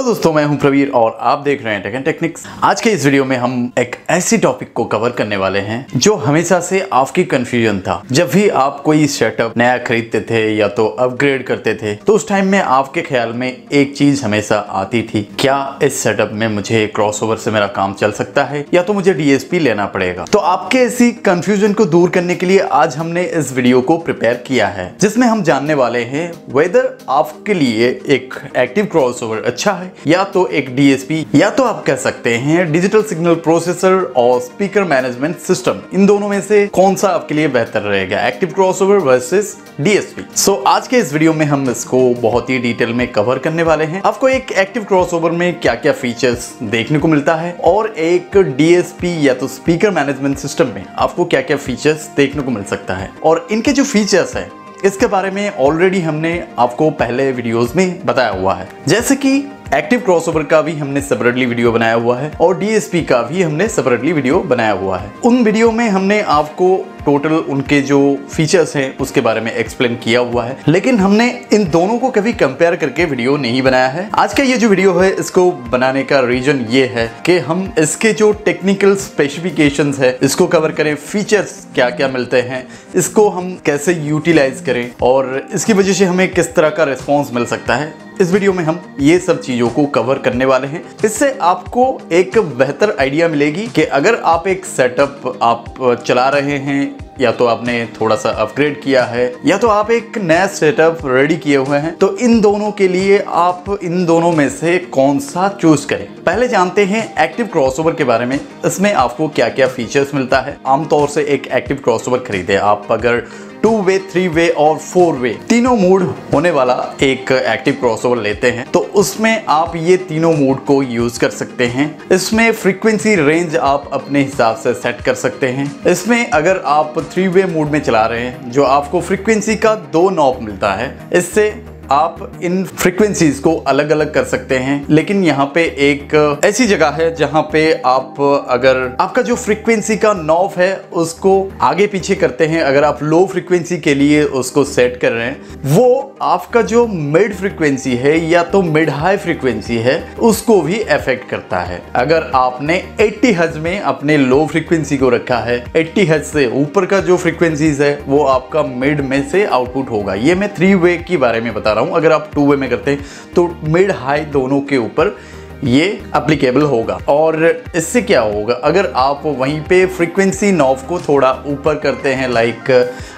Hello दोस्तों, मैं हूं प्रवीर और आप देख रहे हैं टेक एंड टेक्निक्स। आज के इस वीडियो में हम एक ऐसी टॉपिक को कवर करने वाले हैं जो हमेशा से आपकी कंफ्यूजन था। जब भी आप कोई सेटअप नया खरीदते थे या तो अपग्रेड करते थे तो उस टाइम में आपके ख्याल में एक चीज हमेशा आती थी, क्या इस सेटअप में मुझे क्रॉसओवर से मेरा काम चल सकता है या तो मुझे डीएसपी लेना पड़ेगा। तो आपके ऐसी कंफ्यूजन को दूर करने के लिए आज हमने इस वीडियो को प्रिपेयर किया है, जिसमें हम जानने वाले हैं वेदर आपके लिए एक एक्टिव क्रॉसओवर अच्छा है या तो एक डीएसपी या तो आप कह सकते हैं डिजिटल सिग्नल प्रोसेसर और स्पीकर मैनेजमेंट सिस्टम। इन दोनों में से कौन सा आपके लिए बेहतर रहेगा, एक्टिव क्रॉसओवर वर्सेस डीएसपी। सो आज के इस वीडियो में हम इसको बहुत ही डिटेल में कवर करने वाले हैं। आपको एक एक्टिव क्रॉसओवर में क्या क्या फीचर्स देखने को मिलता है और एक डीएसपी या तो स्पीकर मैनेजमेंट सिस्टम में आपको क्या क्या फीचर्स देखने को मिल सकता है, और इनके जो फीचर्स है इसके बारे में ऑलरेडी हमने आपको पहले वीडियोस में बताया हुआ है। जैसे कि एक्टिव क्रॉसओवर का भी हमने सेपरेटली वीडियो बनाया हुआ है और डीएसपी का भी हमने सेपरेटली वीडियो बनाया हुआ है। उन वीडियो में हमने आपको टोटल उनके जो फीचर्स हैं उसके बारे में एक्सप्लेन किया हुआ है, लेकिन हमने इन दोनों को कभी कंपेयर करके वीडियो नहीं बनाया है। आज का ये जो वीडियो है इसको बनाने का रीजन ये है कि हम इसके जो टेक्निकल स्पेसिफिकेशंस है इसको कवर करें, फीचर्स क्या क्या मिलते हैं, इसको हम कैसे यूटिलाइज करें और इसकी वजह से हमें किस तरह का रिस्पॉन्स मिल सकता है। इस वीडियो में हम ये सब चीजों को कवर करने वाले हैं। इससे आपको एक बेहतर आइडिया मिलेगी कि अगर आप एक सेटअप आप चला रहे हैं या तो आपने थोड़ा सा अपग्रेड किया है या तो आप एक नया सेटअप रेडी किए हुए हैं, तो इन दोनों के लिए आप इन दोनों में से कौन सा चूज करें। पहले जानते हैं एक्टिव क्रॉसओवर के बारे में। इसमें आपको क्या क्या फीचर्स मिलता है। आमतौर से एक एक्टिव क्रॉसओवर खरीदे आप अगर 2 वे, 3 वे और 4 वे तीनों मोड होने वाला एक एक्टिव क्रॉसओवर लेते हैं तो उसमें आप ये तीनों मोड को यूज कर सकते हैं। इसमें फ्रीक्वेंसी रेंज आप अपने हिसाब से सेट कर सकते हैं। इसमें अगर आप 3 वे मोड में चला रहे हैं जो आपको फ्रीक्वेंसी का 2 नॉब मिलता है, इससे आप इन फ्रीक्वेंसीज को अलग अलग कर सकते हैं। लेकिन यहाँ पे एक ऐसी जगह है जहाँ पे आप अगर आपका जो फ्रीक्वेंसी का नॉब है उसको आगे पीछे करते हैं, अगर आप लो फ्रीक्वेंसी के लिए उसको सेट कर रहे हैं, वो आपका जो मिड फ्रीक्वेंसी है या तो मिड हाई फ्रीक्वेंसी है उसको भी अफेक्ट करता है। अगर आपने 80 हर्ट्ज में अपने लो फ्रीक्वेंसी को रखा है, 80 हर्ट्ज से ऊपर का जो फ्रीक्वेंसीज है वो आपका मिड में से आउटपुट होगा। ये मैं 3 वे के बारे में बता रहा हूँ। अगर आप 2 वे में करते हैं तो मिड हाई दोनों के ऊपर ये एप्लीकेबल होगा। और इससे क्या होगा, अगर आप वहीं पे फ्रीक्वेंसी नॉब को थोड़ा ऊपर करते हैं, लाइक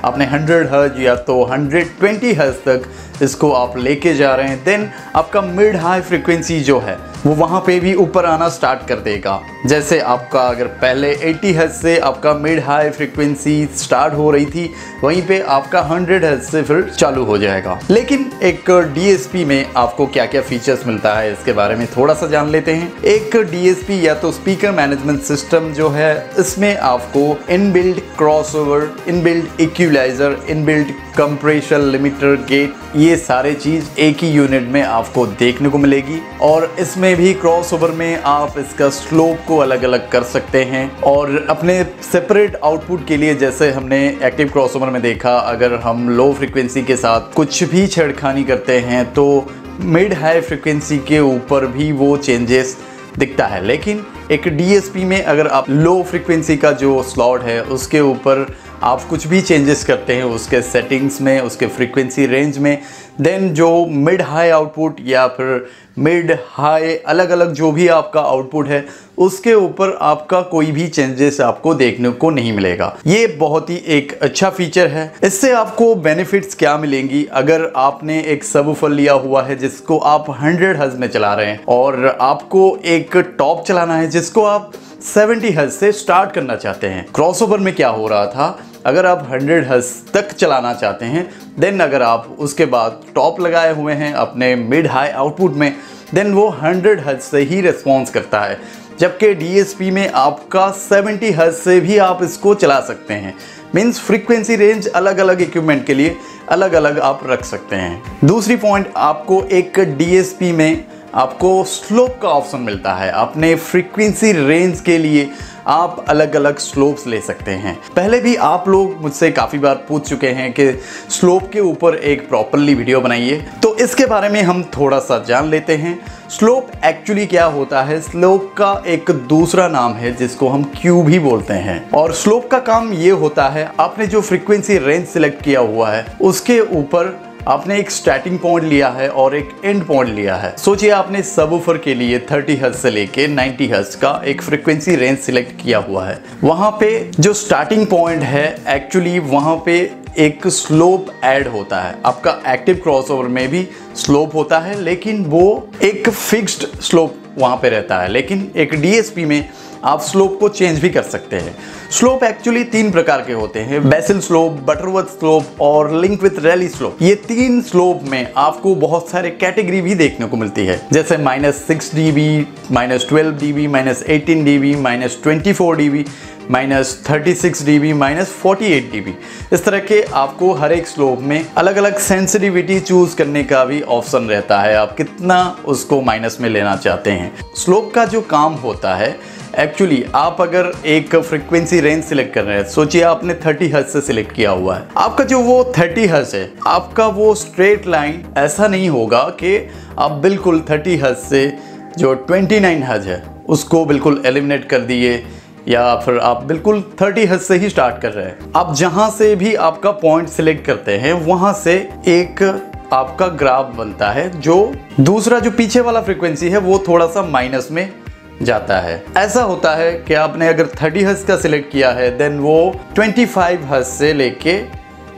आपने 100 हर्ट्ज या तो 120 हर्ट्ज तक इसको आप लेके जा रहे हैं, देन आपका मिड हाई फ्रीक्वेंसी जो है वो वहाँ पे भी ऊपर आना स्टार्ट कर देगा। जैसे आपका अगर पहले 80 हर्ट्ज से आपका मिड हाई फ्रीक्वेंसी स्टार्ट हो रही थी, वहीं पे आपका 100 हर्ट्ज से फिर चालू हो जाएगा। लेकिन एक डीएसपी में आपको क्या क्या फीचर्स मिलता है इसके बारे में थोड़ा सा जान लेते हैं। एक डीएसपी या तो स्पीकर मैनेजमेंट सिस्टम जो है, इसमें आपको inbuilt crossover, inbuilt equaliser, inbuilt compressor limiter gate, ये सारे चीज एक ही यूनिट में आपको देखने को मिलेगी। और इसमें भी क्रॉसओवर में आप इसका स्लोप को अलग अलग कर सकते हैं और अपने सेपरेट आउटपुट के लिए, जैसे हमने एक्टिव क्रॉसओवर में देखा, अगर हम लो फ्रीक्वेंसी के साथ कुछ भी छेड़खानी करते हैं तो मिड हाई फ्रीक्वेंसी के ऊपर भी वो चेंजेस दिखता है। लेकिन एक डीएसपी में अगर आप लो फ्रीक्वेंसी का जो स्लॉट है उसके ऊपर आप कुछ भी चेंजेस करते हैं उसके सेटिंग्स में, उसके फ्रीक्वेंसी रेंज में, देन जो मिड हाई आउटपुट या फिर मिड हाई अलग अलग जो भी आपका आउटपुट है उसके ऊपर आपका कोई भी चेंजेस आपको देखने को नहीं मिलेगा। ये बहुत ही एक अच्छा फीचर है। इससे आपको बेनिफिट्स क्या मिलेंगी, अगर आपने एक सबवूफर लिया हुआ है जिसको आप 100 हर्ट्ज में चला रहे हैं और आपको एक टॉप चलाना है जिसको आप 70 हर्ट्ज से स्टार्ट करना चाहते हैं। क्रॉसओवर में क्या हो रहा था, अगर आप 100 हर्ट्ज तक चलाना चाहते हैं, देन अगर आप उसके बाद टॉप लगाए हुए हैं अपने मिड हाई आउटपुट में, देन वो 100 हर्ट्ज से ही रिस्पॉन्स करता है। जबकि डीएसपी में आपका 70 हर्ट्ज से भी आप इसको चला सकते हैं। मीन्स फ्रीक्वेंसी रेंज अलग अलग इक्विपमेंट के लिए अलग अलग आप रख सकते हैं। दूसरी पॉइंट, आपको एक डीएसपी में आपको स्लोप का ऑप्शन मिलता है। अपने फ्रीक्वेंसी रेंज के लिए आप अलग अलग स्लोप्स ले सकते हैं। पहले भी आप लोग मुझसे काफ़ी बार पूछ चुके हैं कि स्लोप के ऊपर एक प्रॉपरली वीडियो बनाइए, तो इसके बारे में हम थोड़ा सा जान लेते हैं। स्लोप एक्चुअली क्या होता है? स्लोप का एक दूसरा नाम है जिसको हम क्यू भी बोलते हैं। और स्लोप का काम ये होता है, आपने जो फ्रीक्वेंसी रेंज सिलेक्ट किया हुआ है उसके ऊपर आपने एक स्टार्टिंग पॉइंट लिया है और एक एंड पॉइंट लिया है। सोचिए आपने सबवूफर के लिए 30 हर्ट्ज से लेके 90 हर्ट्ज का एक फ्रीक्वेंसी रेंज सिलेक्ट किया हुआ है। वहां पे जो स्टार्टिंग पॉइंट है एक्चुअली वहां पे एक स्लोप ऐड होता है। आपका एक्टिव क्रॉसओवर में भी स्लोप होता है, लेकिन वो एक फिक्स्ड स्लोप वहां पे रहता है। लेकिन एक डीएसपी में आप स्लोप को चेंज भी कर सकते हैं। स्लोप एक्चुअली 3 प्रकार के होते हैं, बेसिल स्लोप, बटरवर्थ स्लोप और लिंक विथ रैली स्लोप। ये 3 स्लोप में आपको बहुत सारे कैटेगरी भी देखने को मिलती है, जैसे -6 dB, -12 dB, -18 dB, -24 dB, -36 dB, -48 dB। इस तरह के आपको हर एक स्लोप में अलग अलग सेंसिटिविटी चूज करने का भी ऑप्शन रहता है, आप कितना उसको माइनस में लेना चाहते हैं। स्लोप का जो काम होता है एक्चुअली, आप अगर एक फ्रीक्वेंसी रेंज सिलेक्ट कर रहे हैं, सोचिए आपने 30 हर्ट्ज से सिलेक्ट किया हुआ है। आपका जो वो 30 हर्ट्ज है, आपका वो स्ट्रेट लाइन ऐसा नहीं होगा कि आप बिल्कुल 30 हर्ट्ज से जो 29 हर्ट्ज है उसको बिल्कुल एलिमिनेट कर दिए, या फिर आप बिल्कुल 30 हर्ट्ज से ही स्टार्ट कर रहे हैं। आप जहां से भी आपका पॉइंट सिलेक्ट करते हैं वहां से एक आपका ग्राफ बनता है, जो दूसरा जो पीछे वाला फ्रीक्वेंसी है वो थोड़ा सा माइनस में जाता है। ऐसा होता है कि आपने अगर 30 हर्ट्ज का सिलेक्ट किया है, देन वो 25 हर्ट्ज से लेके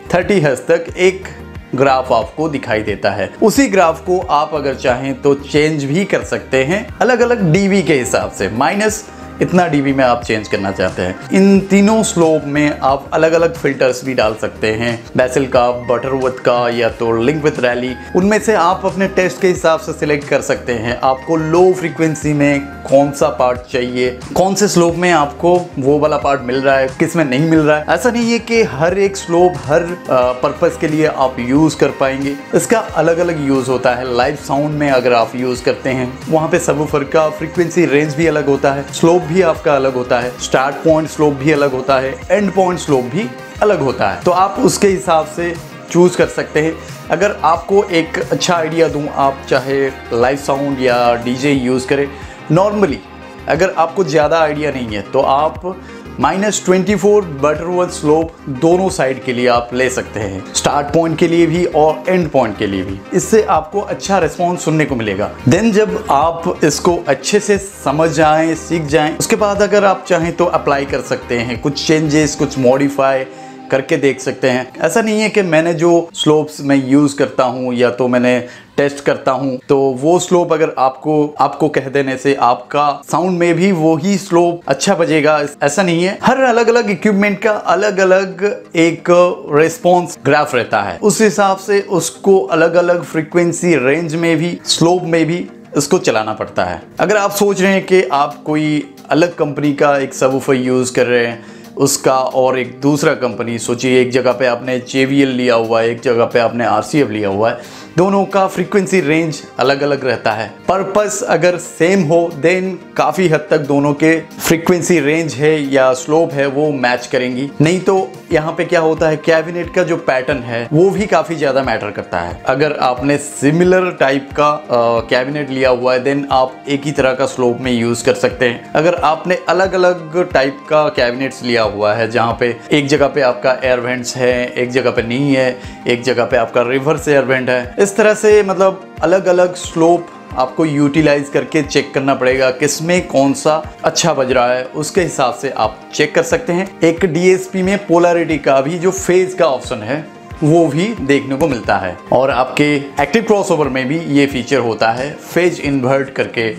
30 हर्ट्ज तक एक ग्राफ आपको दिखाई देता है। उसी ग्राफ को आप अगर चाहें तो चेंज भी कर सकते हैं अलग अलग डीबी के हिसाब से, माइनस इतना डीबी में आप चेंज करना चाहते हैं। इन तीनों स्लोप में आप अलग अलग फिल्टर्स भी डाल सकते हैं, बेसिल का, बटरवर्थ का या तो लिंक विथ रैली। उनमें से आप अपने टेस्ट के हिसाब से सिलेक्ट कर सकते हैं आपको लो फ्रीक्वेंसी में कौन सा पार्ट चाहिए, कौन से स्लोप में आपको वो वाला पार्ट मिल रहा है, किस में नहीं मिल रहा है। ऐसा नहीं है कि हर एक स्लोप हर पर्पस के लिए आप यूज कर पाएंगे, इसका अलग अलग यूज होता है। लाइव साउंड में अगर आप यूज करते हैं वहां पे सबवूफर का फ्रीक्वेंसी रेंज भी अलग होता है, स्लोप भी आपका अलग होता है, स्टार्ट पॉइंट स्लोप भी अलग होता है, एंड पॉइंट स्लोप भी अलग होता है। तो आप उसके हिसाब से चूज कर सकते हैं। अगर आपको एक अच्छा आइडिया दूं, आप चाहे लाइव साउंड या डीजे यूज करें। नॉर्मली अगर आपको ज़्यादा आइडिया नहीं है तो आप -24 बटरवर्थ स्लोप दोनों साइड के लिए आप ले सकते हैं, स्टार्ट पॉइंट के लिए भी और एंड पॉइंट के लिए भी। इससे आपको अच्छा रिस्पॉन्स सुनने को मिलेगा। देन जब आप इसको अच्छे से समझ जाएं, सीख जाएं, उसके बाद अगर आप चाहें तो अप्लाई कर सकते हैं, कुछ चेंजेस, कुछ मॉडिफाई करके देख सकते हैं। ऐसा नहीं है कि मैंने जो स्लोप्स मैं यूज़ करता हूँ या तो मैंने टेस्ट करता हूँ तो वो स्लोप अगर आपको कह देने से आपका साउंड में भी वो ही स्लोप अच्छा बजेगा, ऐसा नहीं है। हर अलग अलग इक्विपमेंट का अलग अलग एक रिस्पॉन्स ग्राफ रहता है, उस हिसाब से उसको अलग अलग फ्रीक्वेंसी रेंज में भी, स्लोप में भी इसको चलाना पड़ता है। अगर आप सोच रहे हैं कि आप कोई अलग कंपनी का एक सबवूफर यूज़ कर रहे हैं, उसका और एक दूसरा कंपनी, सोचिए एक जगह पे आपने JBL लिया हुआ है, एक जगह पे आपने RCF लिया हुआ है, दोनों का फ्रीक्वेंसी रेंज अलग अलग रहता है। पर्पस अगर सेम हो देन काफ़ी हद तक दोनों के फ्रीक्वेंसी रेंज है या स्लोप है वो मैच करेंगी। नहीं तो यहाँ पे क्या होता है, कैबिनेट का जो पैटर्न है वो भी काफ़ी ज़्यादा मैटर करता है। अगर आपने सिमिलर टाइप का कैबिनेट लिया हुआ है देन आप एक ही तरह का स्लोप में यूज़ कर सकते हैं। अगर आपने अलग अलग टाइप का कैबिनेट्स लिया हुआ है जहाँ पे एक जगह पे आपका एयर वेंट्स है, एक जगह पे नहीं है, एक जगह पे आपका रिवर्स एयर वेंट है, इस तरह से मतलब अलग अलग स्लोप आपको यूटिलाइज करके चेक करना पड़ेगा किसमें कौन सा अच्छा बज रहा है, उसके हिसाब से आप चेक कर सकते हैं। एक डीएसपी में पोलैरिटी का भी जो फेज का ऑप्शन है वो भी देखने को मिलता है, और आपके एक्टिव क्रॉसओवर में भी ये फीचर होता है, फेज इन्वर्ट करके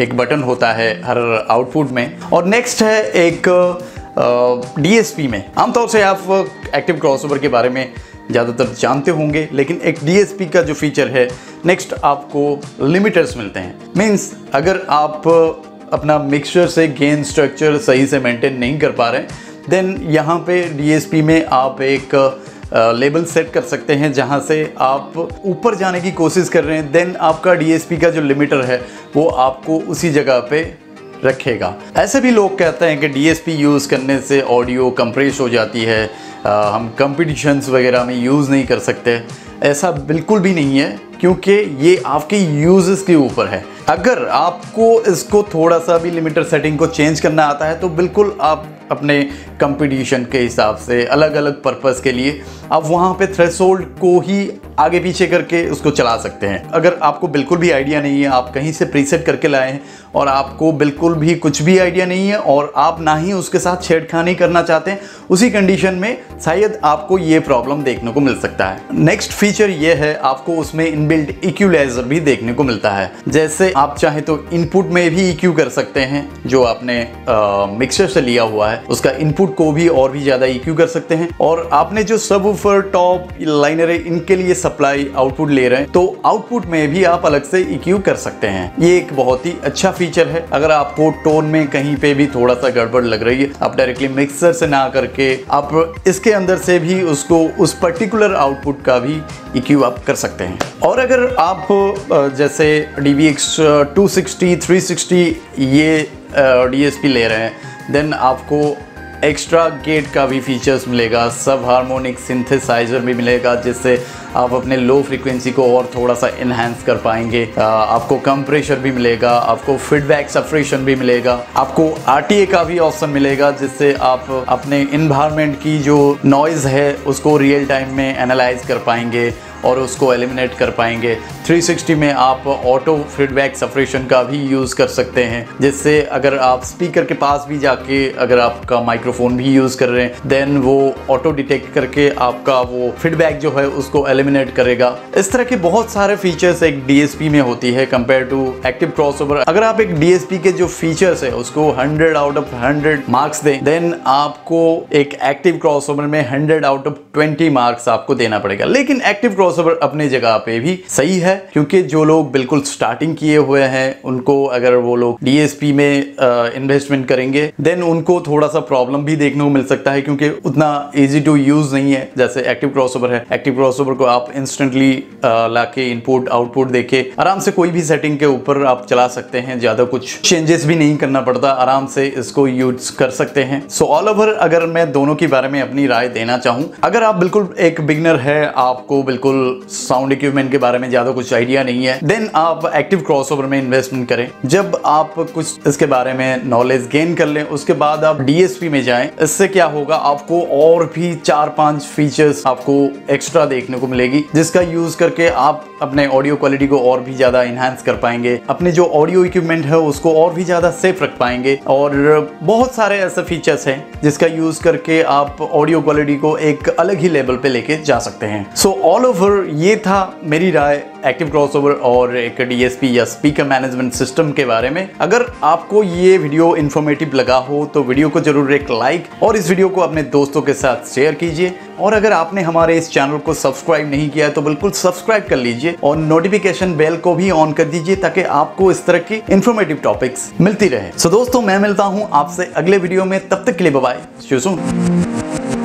एक बटन होता है हर आउटपुट में। और नेक्स्ट है एक डीएसपी में, आमतौर से आप एक्टिव क्रॉसओवर के बारे में ज़्यादातर जानते होंगे, लेकिन एक डीएसपी का जो फीचर है नेक्स्ट आपको लिमिटर्स मिलते हैं। मींस अगर आप अपना मिक्सचर से गेन स्ट्रक्चर सही से मेंटेन नहीं कर पा रहे देन यहाँ पे डीएसपी में आप एक लेवल सेट कर सकते हैं जहां से आप ऊपर जाने की कोशिश कर रहे हैं, देन आपका डीएसपी का जो लिमिटर है वो आपको उसी जगह पे रखेगा। ऐसे भी लोग कहते हैं कि डीएसपी यूज़ करने से ऑडियो कंप्रेस हो जाती है, हम कंपटीशंस वगैरह में यूज़ नहीं कर सकते। ऐसा बिल्कुल भी नहीं है, क्योंकि ये आपके यूजेस के ऊपर है। अगर आपको इसको थोड़ा सा भी लिमिटर सेटिंग को चेंज करना आता है तो बिल्कुल आप अपने कंपटीशन के हिसाब से अलग अलग पर्पस के लिए आप वहाँ पे थ्रेशोल्ड को ही आगे पीछे करके उसको चला सकते हैं। अगर आपको बिल्कुल भी आइडिया नहीं है, आप कहीं से प्रीसेट करके लाए हैं और आपको बिल्कुल भी कुछ भी आइडिया नहीं है और आप ना ही उसके साथ छेड़खानी करना चाहते हैं, उसी कंडीशन में शायद आपको ये प्रॉब्लम देखने को मिल सकता है। नेक्स्ट फीचर ये है, आपको उसमें इनबिल्ट इक्वलाइजर भी देखने को मिलता है। जैसे आप चाहे तो इनपुट में भी इक्यू कर सकते हैं, जो आपने मिक्सर से लिया हुआ है उसका इनपुट को भी और भी ज़्यादा इक्यू कर सकते हैं। और आपने जो सबवूफर, टॉप, लाइनर है, इनके लिए सप्लाई आउटपुट ले रहे हैं तो आउटपुट में भी आप अलग से इक्यू कर सकते हैं। ये एक बहुत ही अच्छा फीचर है। अगर आपको टोन में कहीं पे भी थोड़ा सा गड़बड़ लग रही है, आप डायरेक्टली मिक्सर से ना करके आप इसके अंदर से भी उसको उस पर्टिकुलर आउटपुट का भी इक्यू आप कर सकते हैं। और अगर आप जैसे DVX 260, 360 ये DSP ले रहे हैं, देन आपको एक्स्ट्रा गेट का भी फीचर्स मिलेगा, सब हार्मोनिक सिंथेसाइजर भी मिलेगा, जिससे आप अपने लो फ्रीक्वेंसी को और थोड़ा सा इन्हांस कर पाएंगे। आपको कंप्रेशर भी मिलेगा, आपको फीडबैक सप्रेशन भी मिलेगा, आपको RTA का भी ऑप्शन मिलेगा, जिससे आप अपने इन्वायरमेंट की जो नॉइज़ है उसको रियल टाइम में एनालाइज कर पाएंगे और उसको एलिमिनेट कर पाएंगे। 360 में आप ऑटो फीडबैक सप्रेशन का भी यूज़ कर सकते हैं, जिससे अगर आप स्पीकर के पास भी जाके अगर आपका माइक्रोफोन भी यूज़ कर रहे हैं, देन वो ऑटो डिटेक्ट करके आपका वो फीडबैक जो है उसको एलिमिनेट करेगा। इस तरह के बहुत सारे फीचर्स एक DSP में होती है कंपेयर टू एक्टिव क्रॉसओवर। अगर आप एक DSP के जो फीचर्स है उसको 100 आउट ऑफ 100 मार्क्स दें, देन आपको एक एक्टिव क्रॉसओवर में 100 आउट ऑफ 20 मार्क्स आपको देना पड़ेगा। लेकिन एक्टिव क्रॉसओवर अपने जगह पे भी सही है, क्योंकि जो लोग बिल्कुल स्टार्टिंग किए हुए हैं उनको अगर वो लोग DSP में इन्वेस्टमेंट करेंगे, देन उनको थोड़ा सा प्रॉब्लम भी देखने को मिल सकता है, क्योंकि उतना इजी टू यूज नहीं है जैसे एक्टिव क्रॉसओवर है। एक्टिव क्रॉसओवर को आप इंस्टेंटली लाके इनपुट आउटपुट देके आराम से कोई भी सेटिंग के ऊपर आप चला सकते हैं, ज्यादा कुछ चेंजेस भी नहीं करना पड़ता, आराम से इसको यूज कर सकते हैं। सो ऑल ओवर अगर मैं दोनों के बारे में अपनी राय देना चाहूँ, अगर आप बिल्कुल एक बिगिनर है, आपको बिल्कुल साउंड इक्विपमेंट के बारे में ज्यादा कुछ आइडिया नहीं है, देन आप एक्टिव क्रॉसओवर में इन्वेस्टमेंट करें। जब आप कुछ इसके बारे में नॉलेज गेन कर लें, उसके बाद आप DSP में जाएं। इससे क्या होगा, आपको और भी 4-5 फीचर्स आपको एक्स्ट्रा देखने को मिलेगी, जिसका यूज करके आप अपने ऑडियो क्वालिटी को और भी ज्यादा इनहांस कर पाएंगे, अपने जो ऑडियो इक्विपमेंट है उसको और भी ज्यादा सेफ रख पाएंगे। और बहुत सारे ऐसे फीचर्स हैं जिसका यूज करके आप ऑडियो क्वालिटी को एक अलग ही लेवल पे लेके जा सकते हैं। सो ऑल ओवर ये था मेरी राय एक्टिव क्रॉसओवर और एक DSP या स्पीकर मैनेजमेंट सिस्टम के बारे में। अगर आपको ये वीडियो इन्फॉर्मेटिव लगा हो तो वीडियो को जरूर एक लाइक और इस वीडियो को अपने दोस्तों के साथ शेयर कीजिए। और अगर आपने हमारे इस चैनल को सब्सक्राइब नहीं किया है तो बिल्कुल सब्सक्राइब कर लीजिए और नोटिफिकेशन बेल को भी ऑन कर दीजिए, ताकि आपको इस तरह की इन्फॉर्मेटिव टॉपिक्स मिलती रहे। सो दोस्तों, मैं मिलता हूं आपसे अगले वीडियो में, तब तक के लिए bye bye, see you soon.